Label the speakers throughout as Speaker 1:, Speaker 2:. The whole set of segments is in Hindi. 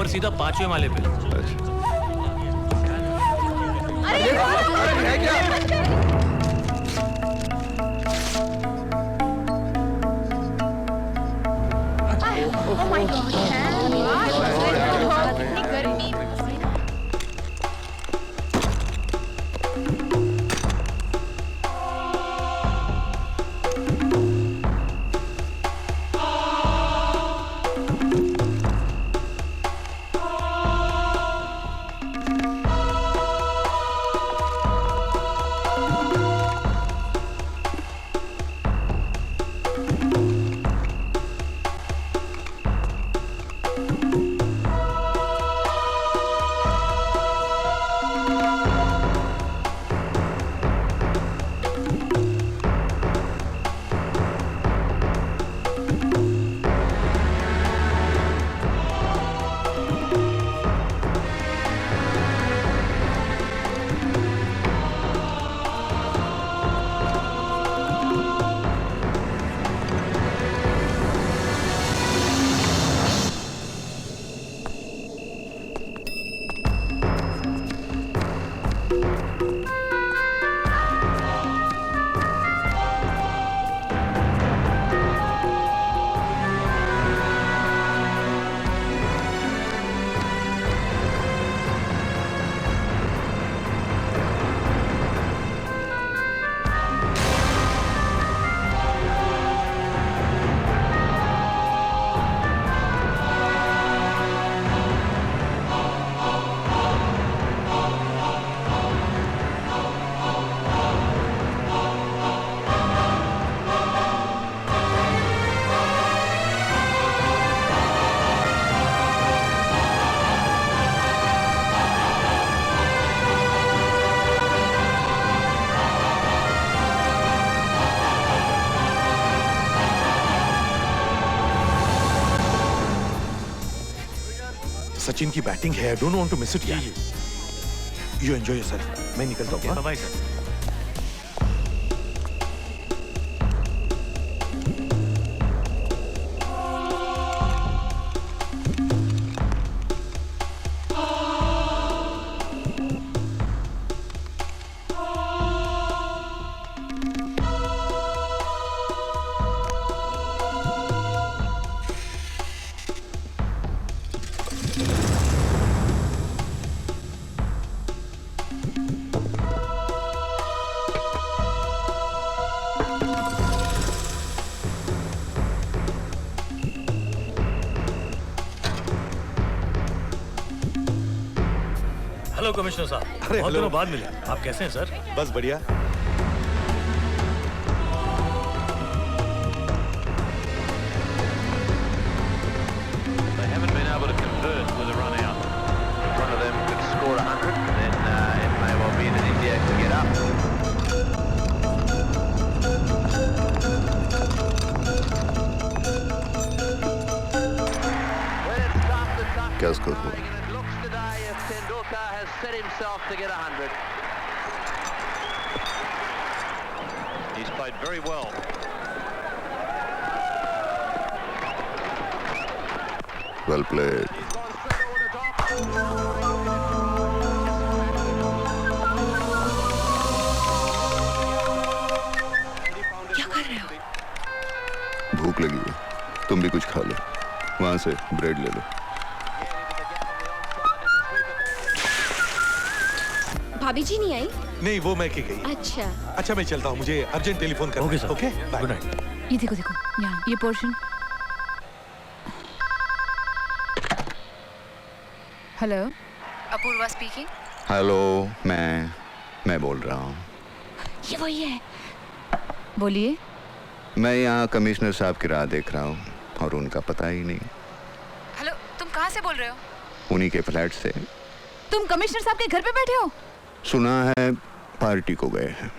Speaker 1: ऊपर सीधा 5वें माले पे।
Speaker 2: है क्या?
Speaker 3: Oh my God! कितनी गर्मी।
Speaker 2: सचिन की बैटिंग है, I don't want to miss it यार। यू एंजॉय योरसेल्फ, मैं निकलता हूँ।
Speaker 1: Bye bye sir. Hello commissioner साहब, बहुत दिनों बाद मिले। आप कैसे हैं सर?
Speaker 2: बस बढ़िया।
Speaker 4: They haven't been able to convert with a run out. One of them could score 100, and then it may well be that India can get up.
Speaker 5: क्या स्कोर हुआ?
Speaker 4: It looks today if Tendulkar has set himself to get 100. He's played very well.
Speaker 5: Well played.
Speaker 4: He's gone straight over the top.
Speaker 3: क्या कर रहे हो?
Speaker 5: भूख लगी है, तुम भी कुछ खा लो। वहां से ब्रेड ले लो।
Speaker 3: भाभी जी नहीं आई?
Speaker 2: नहीं, वो मैं की गई।
Speaker 3: अच्छा।
Speaker 2: अच्छा मैं चलता हूँ, मुझे अर्जेंट टेलीफोन करना है।
Speaker 1: Okay sir.
Speaker 2: Okay bye.
Speaker 1: Good night.
Speaker 6: ये देखो देखो यहाँ ये portion. Hello, Apoorva speaking.
Speaker 5: Hello, मैं बोल रहा हूँ।
Speaker 6: ये वही है। बोलिए।
Speaker 5: मैं यहाँ कमिश्नर साहब की राह देख रहा हूँ और उनका पता ही नहीं।
Speaker 6: हेलो, तुम कहाँ से बोल रहे हो?
Speaker 5: उन्हीं के फ्लैट से।
Speaker 6: तुम कमिश्नर साहब के घर पे बैठे हो?
Speaker 5: सुना है पार्टी को गए हैं।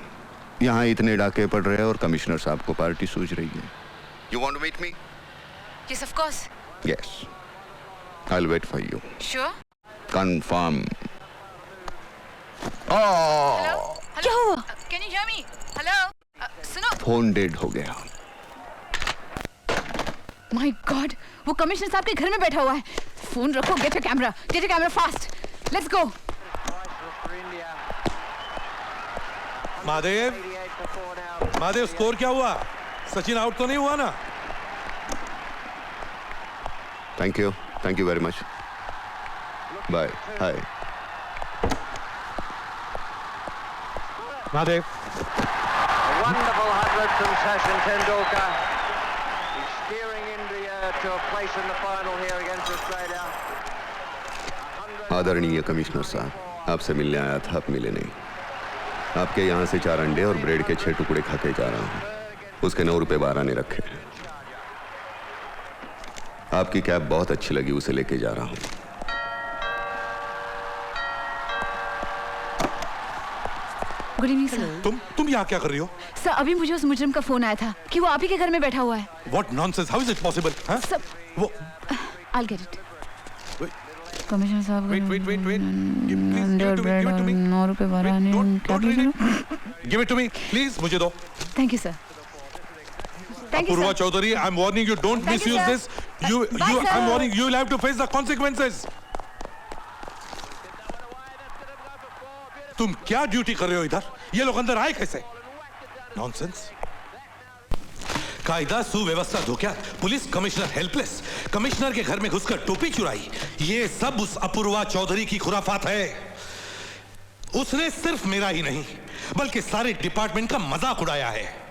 Speaker 5: यहाँ इतने डाके पड़ रहे हैं और कमिश्नर साहब को पार्टी सूझ रही है। You want to meet me?
Speaker 6: Yes, of course.
Speaker 5: Yes. I'll wait for you.
Speaker 6: Sure.
Speaker 5: Confirm.
Speaker 6: Hello?
Speaker 5: Oh!
Speaker 6: क्या हुआ? Can you hear me? Hello? सुनो।
Speaker 5: फोन डेड हो गया।
Speaker 6: माय गॉड, वो कमिश्नर साहब के घर में बैठा हुआ है। फोन रखो, get your camera fast, let's go.
Speaker 2: Mahadev score क्या हुआ? सचिन आउट तो नहीं हुआ ना?
Speaker 5: Thank you very much, bye, hi.
Speaker 2: Mahadev,
Speaker 4: Wonderful 100 from Sachin Tendulkar. He's steering India to a place in the final here against Australia.
Speaker 5: आदरणीय कमिश्नर साहब, आपसे मिलने आया था, आप मिले नहीं। आपके यहाँ से 4 अंडे और ब्रेड के 6 टुकड़े खा के जा रहा हूँ। उसके 9 रुपए 12 ने रखे। आपकी कैब बहुत अच्छी लगी, उसे लेके जा रहा हूँ।
Speaker 6: Good evening sir.
Speaker 2: तुम यहाँ क्या कर रही हो?
Speaker 6: सर, अभी मुझे उस मुजरिम का फोन आया था कि वो आप ही के घर में बैठा हुआ है।
Speaker 2: What nonsense? How is it possible? हाँ?
Speaker 6: सर,
Speaker 2: वो
Speaker 6: I'll get it. कमिश्नर साहब,
Speaker 2: wait. Give it to me.
Speaker 6: 9 रुपए 12 ने।
Speaker 2: Don't read it. Give it to me, please. मुझे दो।
Speaker 6: Thank you sir.
Speaker 2: Apurva Chaudhary, I'm warning you. Don't
Speaker 6: Thank you,
Speaker 2: misuse
Speaker 6: sir.
Speaker 2: this.
Speaker 6: Bye, sir.
Speaker 2: I'm warning you. You'll have to face the consequences. तुम क्या ड्यूटी कर रहे हो इधर? ये लोग अंदर आए कैसे? नॉनसेंस। कायदा सुव्यवस्था धोखा, पुलिस कमिश्नर हेल्पलेस, कमिश्नर के घर में घुसकर टोपी चुराई, ये सब उस अपूर्वा चौधरी की खुराफात है। उसने सिर्फ मेरा ही नहीं बल्कि सारे डिपार्टमेंट का मजाक उड़ाया है।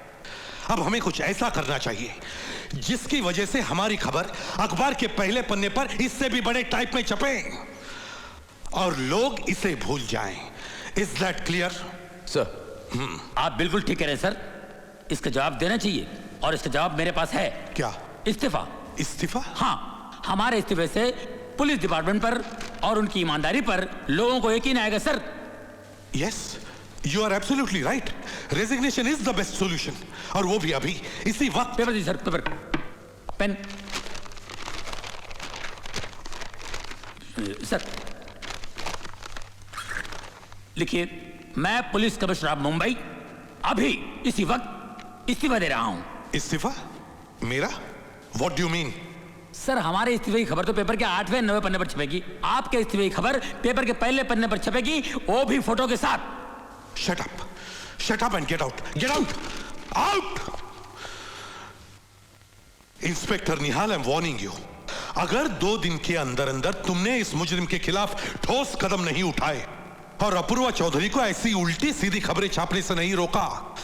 Speaker 2: अब हमें कुछ ऐसा करना चाहिए जिसकी वजह से हमारी खबर अखबार के पहले पन्ने पर इससे भी बड़े टाइप में छपे और लोग इसे भूल जाएं। Is that clear?
Speaker 7: सर, आप बिल्कुल ठीक कह रहे हैं सर। इसका जवाब देना चाहिए और इसका जवाब मेरे पास है।
Speaker 2: क्या?
Speaker 7: इस्तीफा।
Speaker 2: इस्तीफा?
Speaker 7: हाँ, हमारे इस्तीफे से पुलिस डिपार्टमेंट पर और उनकी ईमानदारी पर लोगों को यकीन आएगा sir.
Speaker 2: Yes, you are absolutely right. Resignation is the best solution, और वो भी अभी इसी वक्त।
Speaker 7: पेपर दी सर, पेपर, पेन। सर लिखिए, मैं पुलिस कमिश्नर ऑफ मुंबई अभी इसी वक्त इस्तीफा दे रहा हूं।
Speaker 2: इस्तीफा? मेरा? What do you mean?
Speaker 7: Sir, हमारे इस्तीफे की खबर तो पेपर के 8वें 9वें पन्ने पर छपेगी। आपके इस्तीफे की खबर पेपर के पहले पन्ने पर छपेगी, वो भी फोटो के साथ।
Speaker 2: Shut up and get out. Inspector Nihal, I am warning you. अगर 2 दिन के अंदर अंदर तुमने इस मुजरिम के खिलाफ ठोस कदम नहीं उठाए और अपूर्वा चौधरी को ऐसी उल्टी सीधी खबरें छापने से नहीं रोका,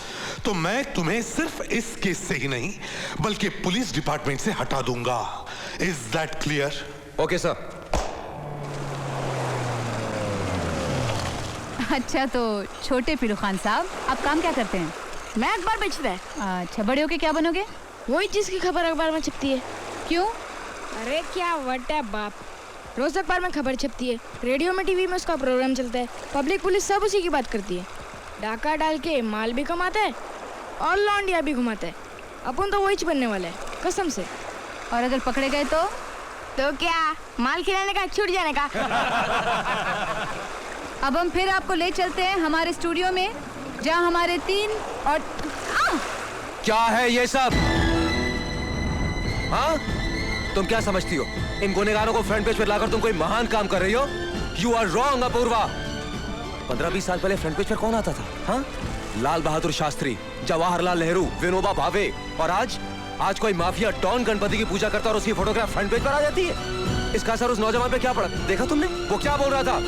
Speaker 2: तो मैं तुम्हें सिर्फ इस केस से ही नहीं बल्कि पुलिस डिपार्टमेंट से हटा दूंगा। Is that clear?
Speaker 8: Okay sir.
Speaker 6: अच्छा, तो छोटे पीलू खान साहब, आप काम क्या करते हैं?
Speaker 3: मैं अखबार बेचता है।
Speaker 6: अच्छा, बड़े होके क्या बनोगे?
Speaker 3: वही चीज की खबर अखबार में छपती है।
Speaker 6: क्यों?
Speaker 3: अरे क्या वटा बाप, रोज अखबार में खबर छपती है, रेडियो में टीवी में उसका प्रोग्राम चलता है, पब्लिक पुलिस सब उसी की बात करती है। डाका डाल के माल भी कमाता है और लौंडिया भी घुमाता है। अपन तो वही बनने वाला है, कसम से।
Speaker 6: और अगर पकड़े गए तो
Speaker 3: क्या माल खिलाने का, छूट जाने का?
Speaker 6: अब हम फिर आपको ले चलते हैं हमारे स्टूडियो में, जहां हमारे 3 और
Speaker 8: क्या है ये सब? हाँ, तुम क्या समझती हो? इन गुनेगारों को फ्रंट पेज पर लाकर तुम कोई महान काम कर रही हो? You are wrong Apoorva. 15-20 साल पहले फ्रंट पेज पर कौन आता था? हाँ, लाल बहादुर शास्त्री, जवाहरलाल नेहरू, विनोबा भावे, और आज कोई माफिया डॉन गणपति की पूजा करता और उसकी फोटोग्राफ फ्रंट पेज पर आ जाती है। इसका असर उस नौजवान पे क्या पड़ा, देखा तुमने? वो क्या बोल रहा था?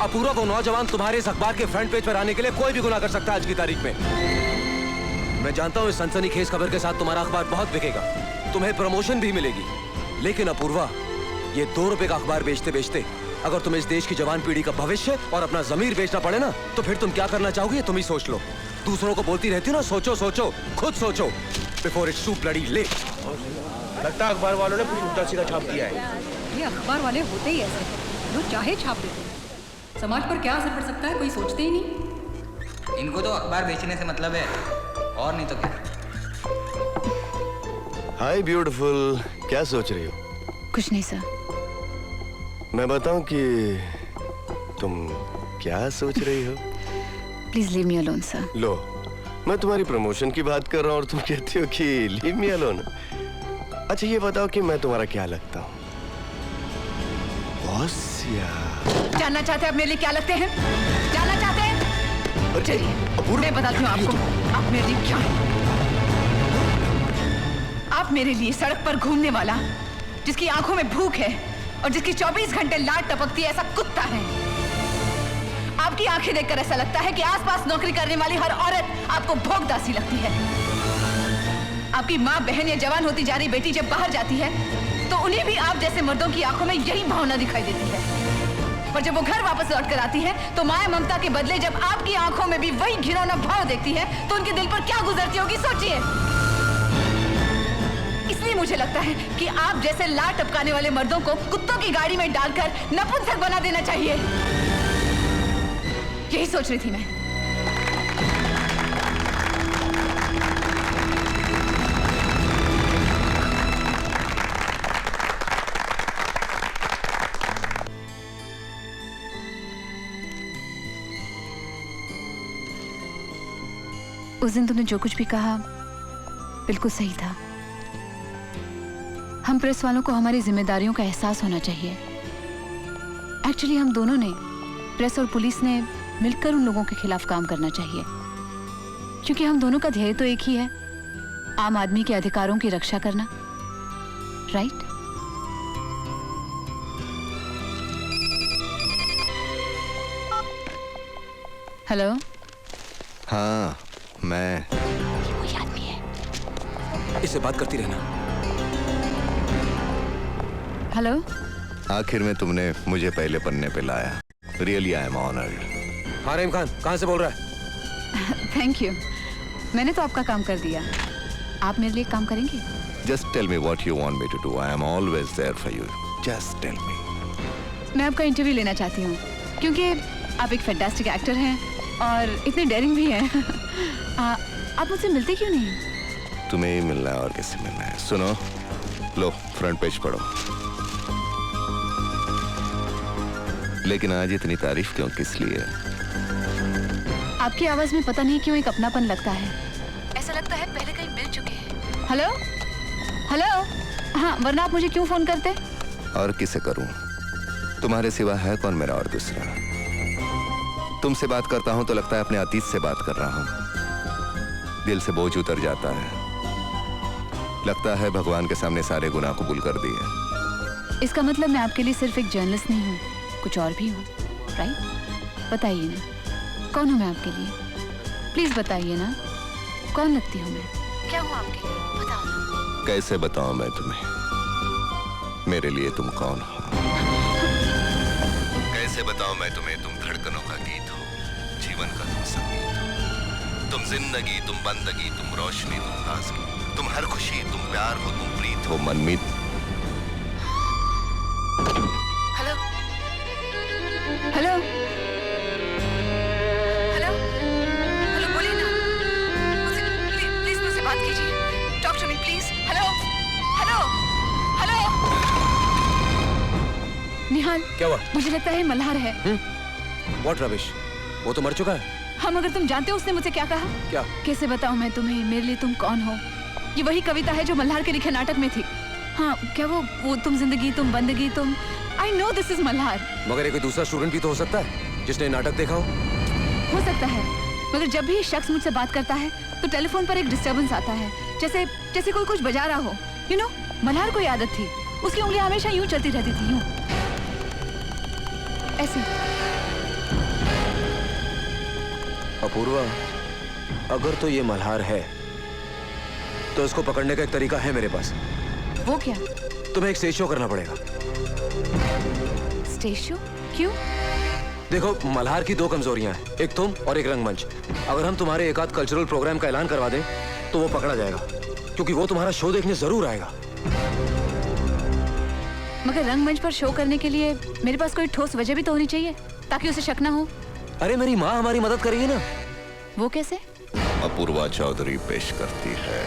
Speaker 8: अपूर्वा, वो नौजवान तुम्हारे इस अखबार के फ्रंट पेज पर आने के लिए कोई भी गुनाह कर सकता है आज की तारीख में। मैं जानता हूँ इस सनसनीखेज खबर के साथ तुम्हारा अखबार बहुत बिकेगा, तुम्हें प्रमोशन भी मिलेगी, लेकिन अपूर्वा, ये 2 रुपए का अखबार बेचते बेचते अगर तुम्हें इस देश की जवान पीढ़ी का भविष्य और अपना जमीर बेचना पड़े ना, तो फिर तुम क्या करना चाहोगे तुम ही सोच लो। दूसरों को बोलती रहती हो ना, सोचो, खुद सोचो, before it's too bloody late. लगता है अखबार वालों ने कुछ उल्टा सीधा छाप दिया है।
Speaker 9: ये अखबार वाले होते ही ऐसे, जो चाहे छाप देते हैं। समाज पर क्या असर पड़ सकता है कोई सोचते ही नहीं।
Speaker 10: इनको तो अखबार बेचने से मतलब है, और नहीं तो क्या।
Speaker 11: हाय ब्यूटीफुल, क्या सोच रही हो?
Speaker 6: कुछ नहीं सर।
Speaker 11: मैं बताऊं कि तुम क्या सोच रही हो?
Speaker 6: Please leave me alone sir.
Speaker 11: लो, मैं तुम्हारी प्रमोशन की बात कर रहा हूं और तुम कहती हो कि लीव मी अलोन। अच्छा ये बताओ कि मैं तुम्हारा क्या लगता हूँ? बॉस या?
Speaker 6: जानना चाहते हैं आप मेरे लिए क्या लगते हैं? जानना चाहते हैं? चलिए मैं बताती हूँ आपको आप मेरे लिए क्या हैं। आप मेरे लिए सड़क पर घूमने वाला, जिसकी आंखों में भूख है और जिसकी 24 घंटे लाट टपकती है, ऐसा कुत्ता है। आपकी आंखें देखकर ऐसा लगता है कि आसपास नौकरी करने वाली हर औरत आपको भोगदासी लगती है। आपकी माँ, बहन या जवान होती जा रही बेटी जब बाहर जाती है तो उन्हें भी आप जैसे मर्दों की आंखों में यही भावना दिखाई देती है। पर जब वो घर वापस लौट कर आती है तो माया ममता के बदले जब आपकी आंखों में भी वही घिनौना भाव देखती है तो उनके दिल पर क्या गुजरती होगी, सोचिए। इसलिए मुझे लगता है कि आप जैसे लाट टपकाने वाले मर्दों को कुत्तों की गाड़ी में डालकर नपुंसक बना देना चाहिए। यही सोच रही थी मैं। उस दिन तुमने जो कुछ भी कहा बिल्कुल सही था। हम प्रेस वालों को हमारी जिम्मेदारियों का एहसास होना चाहिए। एक्चुअली हम दोनों ने, प्रेस और पुलिस ने मिलकर उन लोगों के खिलाफ काम करना चाहिए, क्योंकि हम दोनों का ध्येय तो एक ही है, आम आदमी के अधिकारों की रक्षा करना। राइट? हेलो।
Speaker 11: हाँ मैं।
Speaker 6: कोई आदमी है।
Speaker 8: इससे बात करती रहना।
Speaker 6: हेलो।
Speaker 11: आखिर में तुमने मुझे पहले पन्ने पे लाया। Really I am honoured.
Speaker 8: हाँ रहीम खान, कहाँ से बोल रहा है?
Speaker 6: Thank you. मैंने तो आपका काम कर दिया, आप मेरे लिए काम करेंगे?
Speaker 11: Just tell me what you want me to do. I am always there for you. Just tell me.
Speaker 6: मैं आपका इंटरव्यू लेना चाहती हूँ क्योंकि आप एक फैंटास्टिक एक्टर हैं और इतने डेयरिंग भी हैं। आप मुझसे मिलते क्यों नहीं?
Speaker 11: तुम्हें ही मिलना है और किससे मिलना है? सुनो, लो फ्रंट पेज पढ़ो। लेकिन आज इतनी तारीफ क्यों, किस लिए?
Speaker 6: आपकी आवाज में पता नहीं क्यों एक अपनापन लगता है। ऐसा लगता है पहले कहीं मिल चुके हैं। Hello hello. हाँ, वरना आप मुझे क्यों फोन करते?
Speaker 11: और किसे करूं? तुम्हारे सिवा है कौन मेरा और दूसरा? तुमसे बात करता हूं तो लगता है अपने अतीत से बात कर रहा हूं। दिल से बोझ उतर जाता है। लगता है भगवान के सामने सारे गुनाह कबूल कर दिए।
Speaker 6: इसका मतलब मैं आपके लिए सिर्फ एक जर्नलिस्ट नहीं हूँ, कुछ और भी हूँ, राइट? बताइए ना, कौन हूँ मैं आपके लिए? प्लीज बताइए ना, कौन लगती हूँ मैं? क्या हूँ आपके लिए? बताओ ना।
Speaker 11: कैसे बताऊं मैं तुम्हें मेरे लिए तुम कौन हो? कैसे बताऊं मैं तुम्हें तुम धड़कनों का गीत हो, जीवन का तुम संगीत हो, तुम जिंदगी, तुम बंदगी, तुम रोशनी, तुम ताजगी, तुम हर खुशी, तुम प्यार हो, तुम प्रीत हो, मनमीत।
Speaker 6: हेलो हेलो हेलो हेलो, बोलिए ना, मुझसे प्लीज मुझसे बात कीजिए। Talk to me please. Hello hello hello. Nihal,
Speaker 8: क्या हुआ?
Speaker 6: मुझे लगता है मल्हार है।
Speaker 8: What rubbish? वो तो मर चुका है।
Speaker 6: हाँ, मगर तुम जानते हो उसने मुझसे क्या कहा?
Speaker 8: क्या?
Speaker 6: कैसे बताऊं मैं तुम्हें, मेरे लिए तुम कौन हो? ये वही कविता है जो मल्हार के लिखे नाटक में थी। हाँ, क्या वो तुम जिंदगी, तुम बंदगी, तुम। I know this is Malhar.
Speaker 8: मगर ये कोई दूसरा स्टूडेंट भी तो हो सकता है जिसने नाटक देखा हो
Speaker 6: सकता है, मगर जब भी ये शख्स मुझसे बात करता है तो टेलीफोन पर एक डिस्टर्बेंस आता है, जैसे कोई कुछ बजा रहा हो। यू नो, मल्हार को आदत थी, उसकी उंगलियां हमेशा यूं चलती रहती थी, यूं ऐसे।
Speaker 8: अपूर्वा, अगर तो ये मल्हार है तो इसको पकड़ने का एक तरीका है मेरे पास।
Speaker 6: वो क्या?
Speaker 8: तुम्हें एक स्टेज शो करना पड़ेगा।
Speaker 6: Stage show? क्यों?
Speaker 8: देखो, मल्हार की दो कमजोरियां हैं, एक तुम और एक रंगमंच। अगर हम तुम्हारे एक आध कल्चरल प्रोग्राम का ऐलान करवा दें तो वो पकड़ा जाएगा, क्योंकि वो तुम्हारा शो देखने जरूर आएगा।
Speaker 6: मगर रंगमंच पर शो करने के लिए मेरे पास कोई ठोस वजह भी तो होनी चाहिए ताकि उसे शक ना हो।
Speaker 8: अरे मेरी माँ हमारी मदद करेगी ना।
Speaker 6: वो कैसे?
Speaker 11: अपूर्वा चौधरी पेश करती है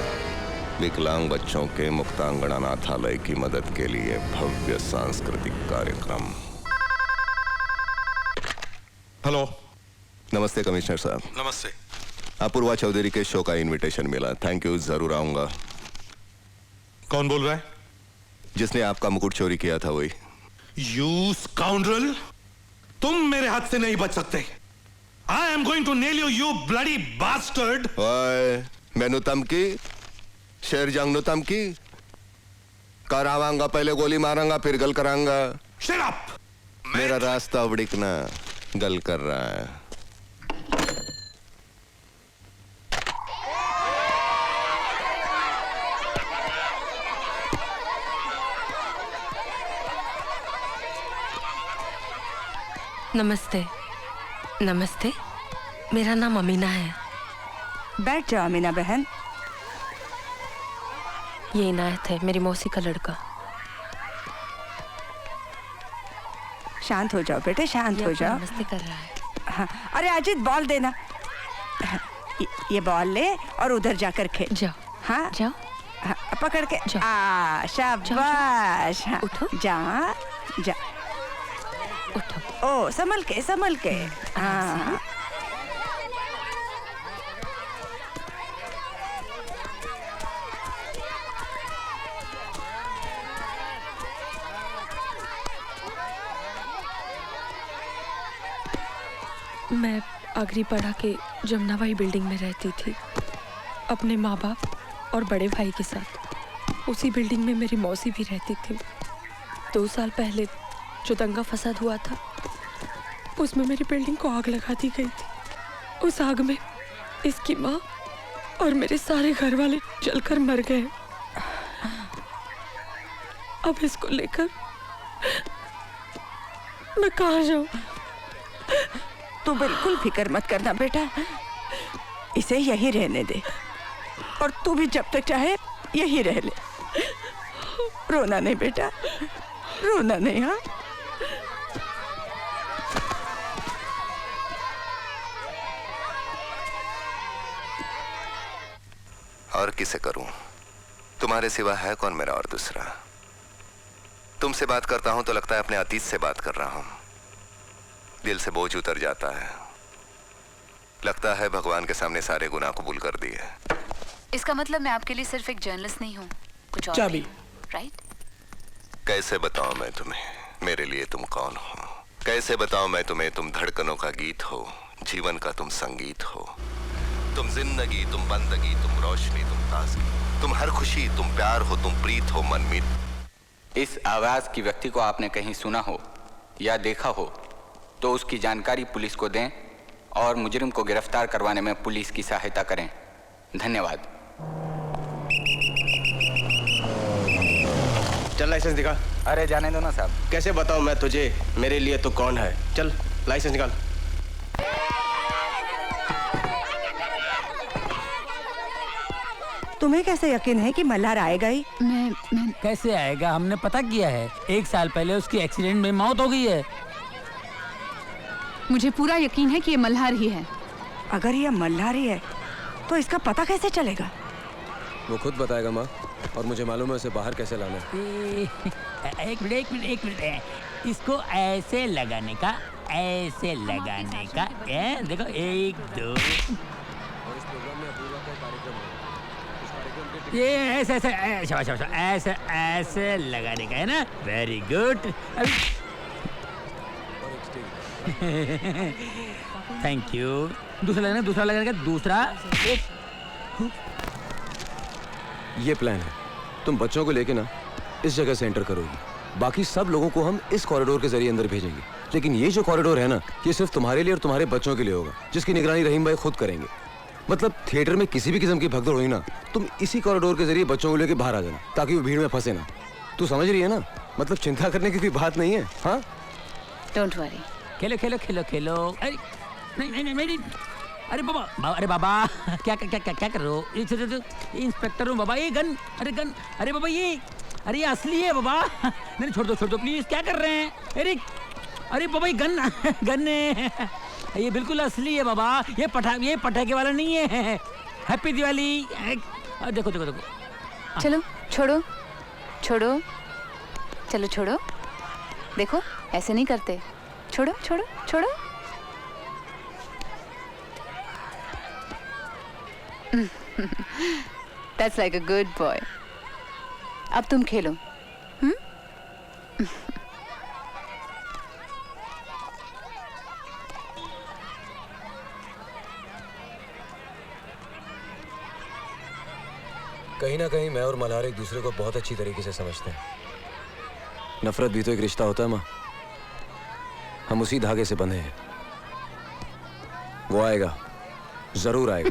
Speaker 11: विकलांग बच्चों के मुक्तांगण अनाथालय की मदद के लिए भव्य सांस्कृतिक कार्यक्रम।
Speaker 2: हेलो।
Speaker 11: नमस्ते कमिश्नर साहब।
Speaker 2: नमस्ते।
Speaker 11: अपूर्वा चौधरी के शो का इनविटेशन मिला। थैंक यू, जरूर आऊंगा।
Speaker 2: कौन बोल रहा है?
Speaker 11: जिसने आपका मुकुट चोरी किया था वही।
Speaker 2: You scoundrel! तुम मेरे हाथ से नहीं बच सकते। I am going to nail you, you bloody bastard!
Speaker 11: ओए, मैनू धमकी, शेर जंग नु धमकी, करावांगा, पहले गोली मारांगा फिर गल करांगा।
Speaker 2: Shut up!
Speaker 11: मेरा रास्ता उड़कना गल कर रहा है।
Speaker 12: नमस्ते। नमस्ते, मेरा नाम अमीना है।
Speaker 13: बैठ जाओ अमीना बहन।
Speaker 12: ये इनायत है, मेरी मौसी का लड़का।
Speaker 13: शांत हो जाओ बेटे, शांत हो जाओ।
Speaker 12: नमस्ते कर रहा है।
Speaker 13: हाँ, अरे अजीत बॉल देना। ये बॉल ले और उधर जाकर खेल।
Speaker 12: जाओ।
Speaker 13: हाँ
Speaker 12: जाओ।
Speaker 13: हाँ, पकड़ के
Speaker 12: जाओ।
Speaker 13: शाबाश। हाँ,
Speaker 12: उठो।
Speaker 13: जा जा।
Speaker 12: उठो।
Speaker 13: ओ संभल के, संभल के। हाँ।
Speaker 12: मैं आगरी पड़ा के जमुनाबाई बिल्डिंग में रहती थी अपने माँ बाप और बड़े भाई के साथ। उसी बिल्डिंग में मेरी मौसी भी रहती थी। 2 साल पहले जो दंगा फसाद हुआ था उसमें मेरी बिल्डिंग को आग लगा दी गई थी। उस आग में इसकी माँ और मेरे सारे घर वाले जलकर मर गए। अब इसको लेकर मैं कहाँ जाऊँ?
Speaker 13: तू बिल्कुल फिक्र मत करना बेटा, इसे यही रहने दे और तू भी जब तक चाहे यही रह ले। रोना नहीं बेटा, रोना नहीं। हाँ,
Speaker 11: और किसे करूं? तुम्हारे सिवा है कौन मेरा और दूसरा? तुमसे बात करता हूं तो लगता है अपने अतीत से बात कर रहा हूं। दिल से बोझ उतर जाता है। लगता है भगवान के सामने सारे गुनाह कबूल कर दिए।
Speaker 6: इसका मतलब मैं आपके लिए सिर्फ एक जर्नलिस्ट नहीं हूँ, कुछ और
Speaker 14: चाबी।
Speaker 6: राइट?
Speaker 11: कैसे बताऊं मैं तुम्हें मेरे लिए तुम कौन हो? कैसे बताऊं मैं तुम्हें तुम धड़कनों का गीत हो, जीवन का तुम संगीत हो। तुम जिंदगी, तुम बंदगी, तुम रोशनी, तुम ताजगी, तुम हर खुशी, तुम प्यार हो, तुम प्रीत हो, मनमीत।
Speaker 10: इस आवाज की व्यक्ति को आपने कहीं सुना हो या देखा हो तो उसकी जानकारी पुलिस को दें और मुजरिम को गिरफ्तार करवाने में पुलिस की सहायता करें। धन्यवाद।
Speaker 14: चल लाइसेंस दिखा।
Speaker 10: अरे जाने दो ना साहब।
Speaker 14: कैसे बताऊं मैं तुझे मेरे लिए तो कौन है? चल लाइसेंस निकाल।
Speaker 13: तुम्हें कैसे यकीन है कि मल्हार आएगा ही?
Speaker 7: मैं कैसे आएगा? हमने पता किया है। 1 साल पहले उसकी एक्सीडेंट में मौत हो गई है।
Speaker 6: मुझे पूरा यकीन है कि ये मल्हार ही है।
Speaker 13: अगर ये मल्हार ही है तो इसका पता कैसे चलेगा?
Speaker 8: वो खुद बताएगा माँ, और मुझे मालूम है उसे बाहर कैसे लाना है।
Speaker 7: एक मिनट। इसको ऐसे लगाने का, ऐसे लगाने का। देखो 1 2। ये ऐसे ऐसे लगाने का है ना। Very good. Thank you. दूसरा लगाने का। दूसरा
Speaker 8: ये प्लान है। तुम बच्चों को लेके ना इस जगह से एंटर करोगी। बाकी सब लोगों को हम इस कॉरिडोर के जरिए अंदर भेजेंगे। लेकिन ये जो कॉरिडोर है ना, ये सिर्फ तुम्हारे लिए और तुम्हारे बच्चों के लिए होगा, जिसकी निगरानी रहीम भाई खुद करेंगे। मतलब थिएटर में किसी भी किस्म की भगदड़ हुई ना, तुम इसी कॉरिडोर के जरिए बच्चों को लेके बाहर आ जाना, ताकि वो भीड़ में फंसे ना। तू समझ रही है ना? मतलब चिंता करने की कोई बात नहीं है। हाँ,
Speaker 6: डोंट वरी।
Speaker 7: खेलो। अरे नहीं। अरे बाबा क्या कर रहे हो? इंस्पेक्टर हूँ बाबा। ये गन। अरे बाबा ये असली है बाबा। नहीं छोड़ दो प्लीज। क्या कर रहे हैं? अरे बाबा ये गन है। ये बिल्कुल असली है बाबा। ये पटाखे वाला नहीं है। हैप्पी दिवाली। देखो।
Speaker 6: चलो छोड़ो। चलो। देखो ऐसे नहीं करते। छोड़ो। That's like a good boy. अब तुम खेलो।
Speaker 8: कहीं ना कहीं मैं और मल्हार एक दूसरे को बहुत अच्छी तरीके से समझते हैं। नफरत भी तो एक रिश्ता होता है माँ। हम उसी धागे से बंधे हैं। वो आएगा, जरूर आएगा।